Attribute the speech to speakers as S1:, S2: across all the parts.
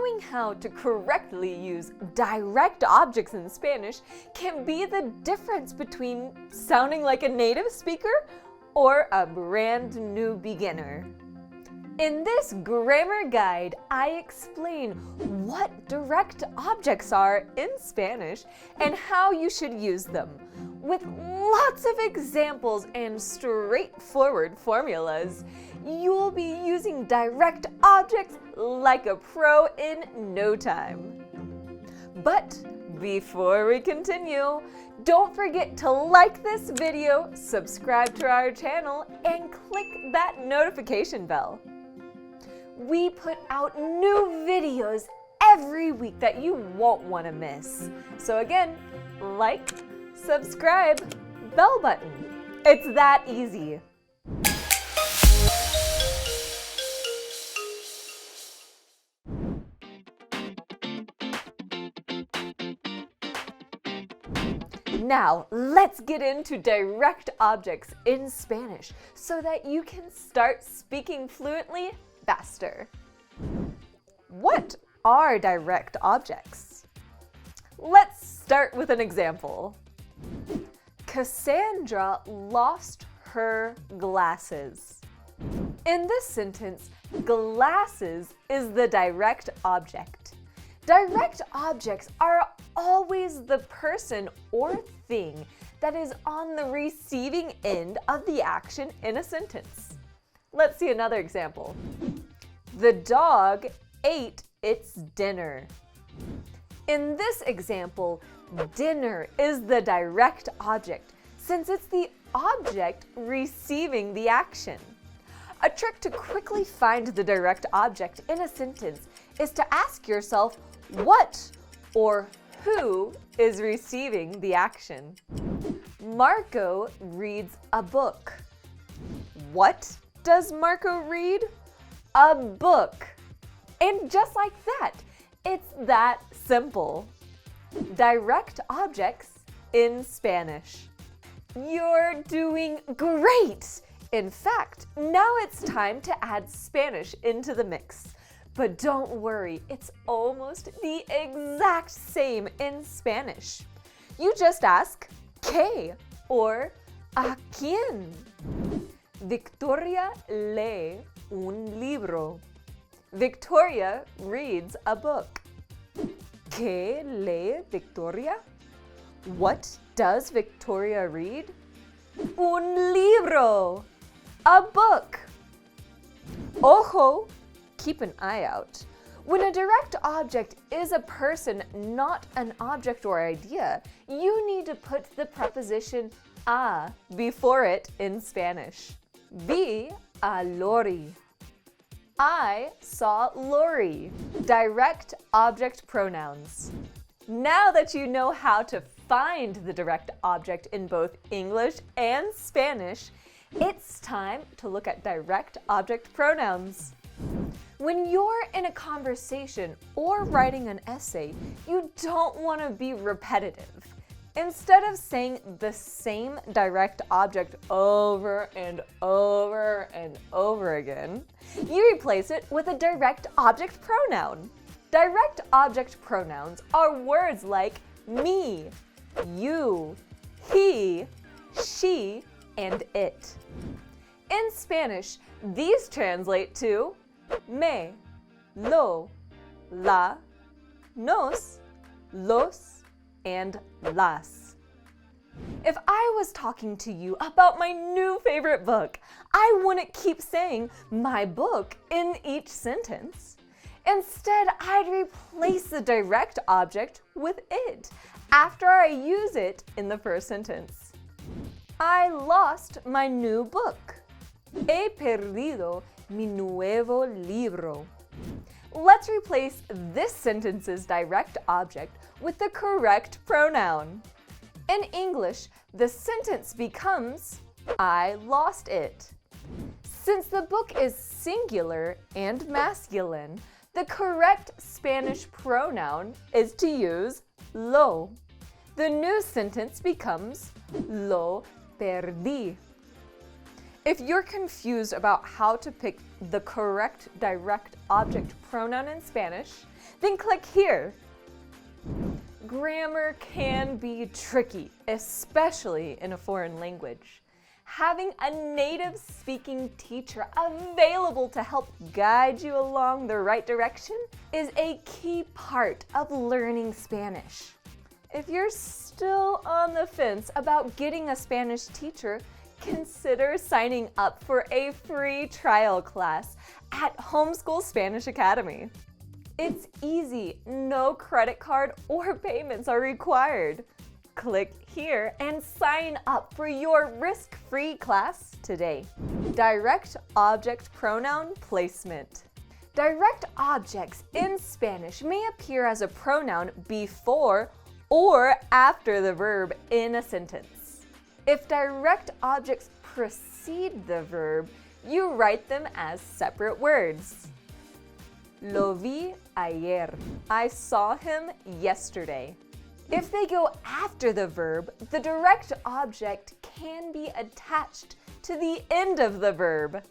S1: Knowing how to correctly use direct objects in Spanish can be the difference between sounding like a native speaker or a brand new beginner. In this grammar guide, I explain what direct objects are in Spanish and how you should use them, with lots of examples and straightforward formulas. You'll be using direct objects like a pro in no time. But before we continue, don't forget to like this video, subscribe to our channel, and click that notification bell. We put out new videos every week that you won't want to miss. So again, like, subscribe, bell button. It's that easy. Now, let's get into direct objects in Spanish so that you can start speaking fluently faster. What are direct objects? Let's start with an example. Cassandra lost her glasses. In this sentence, glasses is the direct object. Direct objects are always the person or thing that is on the receiving end of the action in a sentence. Let's see another example. The dog ate its dinner. In this example, dinner is the direct object since it's the object receiving the action. A trick to quickly find the direct object in a sentence is to ask yourself what or who is receiving the action. Marco reads a book. What does Marco read? A book. And just like that, it's that simple. Direct objects in Spanish. You're doing great! In fact, now it's time to add Spanish into the mix. But don't worry, it's almost the exact same in Spanish. You just ask ¿qué? Or ¿a quién? Victoria lee un libro. Victoria reads a book. ¿Qué lee Victoria? What does Victoria read? Un libro. A book. Ojo! Keep an eye out. When a direct object is a person, not an object or idea, you need to put the preposition a before it in Spanish. Vi a Lori. I saw Lori. Direct object pronouns. Now that you know how to find the direct object in both English and Spanish, it's time to look at direct object pronouns. When you're in a conversation or writing an essay, you don't want to be repetitive. Instead of saying the same direct object over and over and over again, you replace it with a direct object pronoun. Direct object pronouns are words like me, you, he, she, and it. In Spanish, these translate to me, lo, la, nos, los, and las. If I was talking to you about my new favorite book, I wouldn't keep saying my book in each sentence. Instead, I'd replace the direct object with it after I use it in the first sentence. I lost my new book. He perdido mi nuevo libro. Let's replace this sentence's direct object with the correct pronoun. In English, the sentence becomes, I lost it. Since the book is singular and masculine, the correct Spanish pronoun is to use lo. The new sentence becomes lo perdí. If you're confused about how to pick the correct direct object pronoun in Spanish, then click here. Grammar can be tricky, especially in a foreign language. Having a native speaking teacher available to help guide you along the right direction is a key part of learning Spanish. If you're still on the fence about getting a Spanish teacher, consider signing up for a free trial class at Homeschool Spanish Academy. It's easy, no credit card or payments are required. Click here and sign up for your risk-free class today. Direct object pronoun placement. Direct objects in Spanish may appear as a pronoun before or after the verb in a sentence. If direct objects precede the verb, you write them as separate words. Lo vi ayer. I saw him yesterday. If they go after the verb, the direct object can be attached to the end of the verb.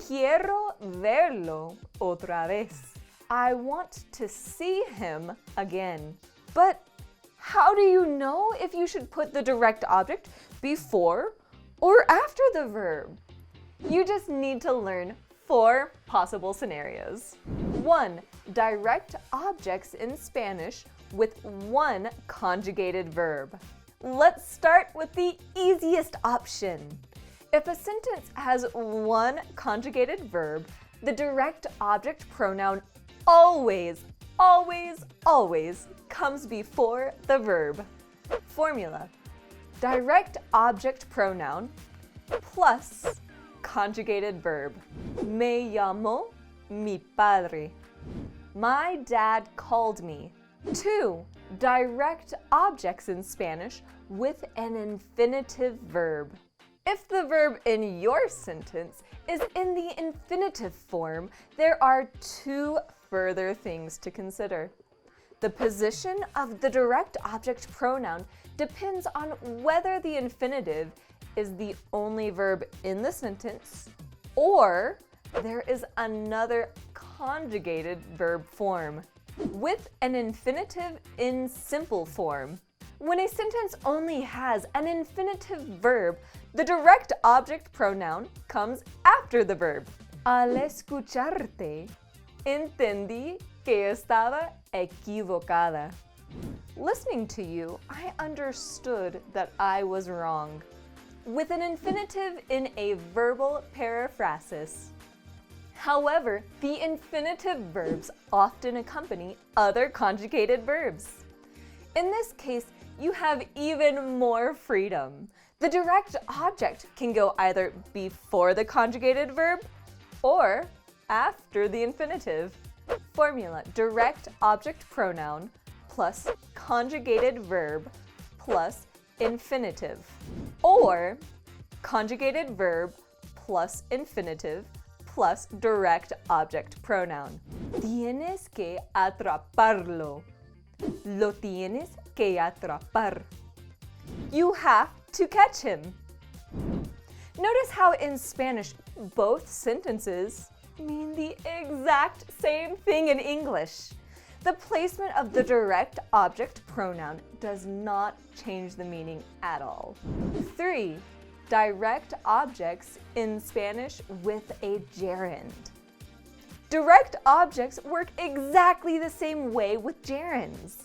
S1: Quiero verlo otra vez. I want to see him again. But how do you know if you should put the direct object before or after the verb? You just need to learn 4 possible scenarios. 1. Direct objects in Spanish with 1 conjugated verb. Let's start with the easiest option. If a sentence has 1 conjugated verb, the direct object pronoun always comes before the verb. Formula: direct object pronoun plus conjugated verb. Me llamó mi padre. My dad called me. 2. Direct objects in Spanish with an infinitive verb. If the verb in your sentence is in the infinitive form, there are 2 further things to consider. The position of the direct object pronoun depends on whether the infinitive is the only verb in the sentence or there is another conjugated verb form. With an infinitive in simple form, when a sentence only has an infinitive verb, the direct object pronoun comes after the verb. Al escucharte, entendí que estaba equivocada. Listening to you, I understood that I was wrong. With an infinitive in a verbal periphrasis. However, the infinitive verbs often accompany other conjugated verbs. In this case, you have even more freedom. The direct object can go either before the conjugated verb or after the infinitive. Formula: direct object pronoun plus conjugated verb plus infinitive. Or conjugated verb plus infinitive plus direct object pronoun. Tienes que atraparlo. Lo tienes que atrapar. You have to catch him. Notice how in Spanish both sentences mean the exact same thing in English. The placement of the direct object pronoun does not change the meaning at all. 3. Direct objects in Spanish with a gerund. Direct objects work exactly the same way with gerunds.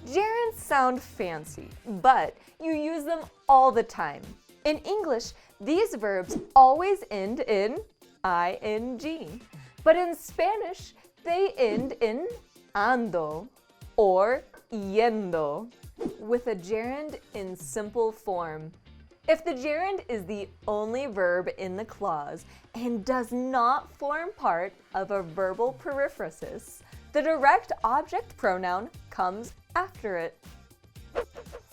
S1: Gerunds sound fancy, but you use them all the time. In English, these verbs always end in ing, but in Spanish, they end in ando or yendo, with a gerund in simple form. If the gerund is the only verb in the clause and does not form part of a verbal periphrasis, the direct object pronoun comes after it.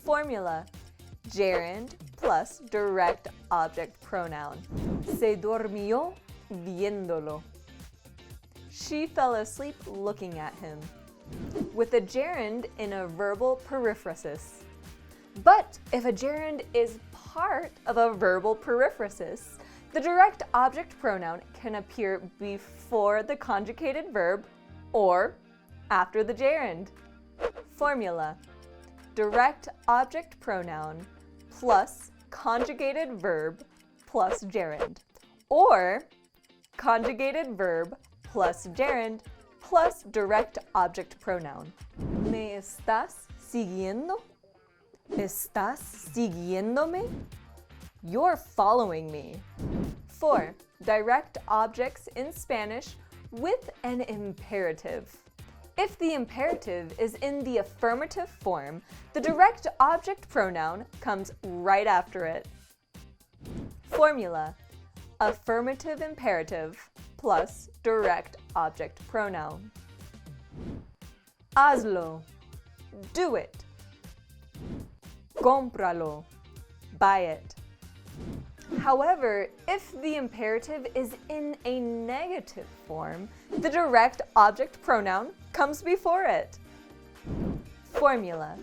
S1: Formula: gerund plus direct object pronoun. Se durmió viéndolo. She fell asleep looking at him. With a gerund in a verbal periphrasis. But if a gerund is part of a verbal periphrasis, The direct object pronoun can appear before the conjugated verb or after the gerund. Formula: direct object pronoun plus conjugated verb plus gerund, or conjugated verb plus gerund plus direct object pronoun. ¿Me estás siguiendo? ¿Estás siguiéndome? You're following me. 4. Direct objects in Spanish with an imperative. If the imperative is in the affirmative form, the direct object pronoun comes right after it. Formula: affirmative imperative plus direct object pronoun. Hazlo. Do it. Cómpralo. Buy it. However, if the imperative is in a negative form, the direct object pronoun comes before it. Formula: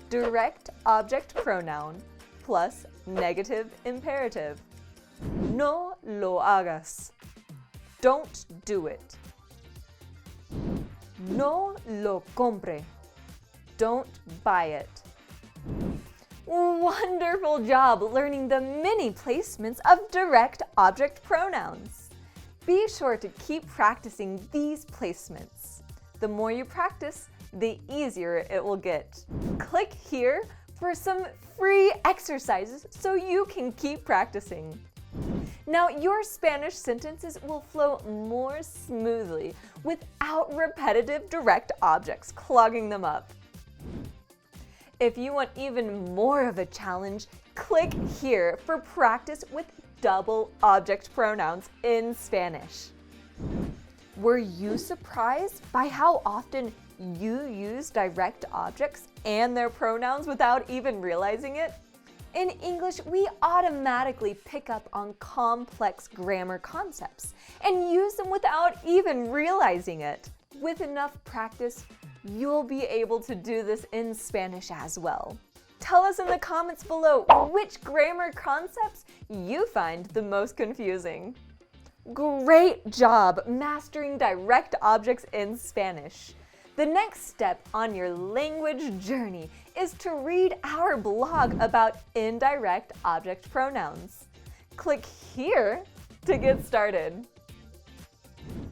S1: direct object pronoun plus negative imperative. No lo hagas. Don't do it. No lo compre. Don't buy it. Wonderful job learning the many placements of direct object pronouns. Be sure to keep practicing these placements. The more you practice, the easier it will get. Click here for some free exercises so you can keep practicing. Now, your Spanish sentences will flow more smoothly without repetitive direct objects clogging them up. If you want even more of a challenge, click here for practice with double object pronouns in Spanish. Were you surprised by how often you use direct objects and their pronouns without even realizing it? In English, we automatically pick up on complex grammar concepts and use them without even realizing it. With enough practice, you'll be able to do this in Spanish as well. Tell us in the comments below which grammar concepts you find the most confusing. Great job mastering direct objects in Spanish. The next step on your language journey is to read our blog about indirect object pronouns. Click here to get started.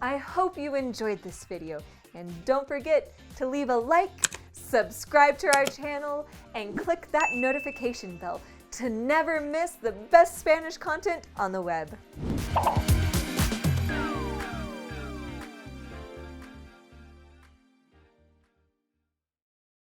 S1: I hope you enjoyed this video, and don't forget to leave a like, subscribe to our channel, and click that notification bell to never miss the best Spanish content on the web.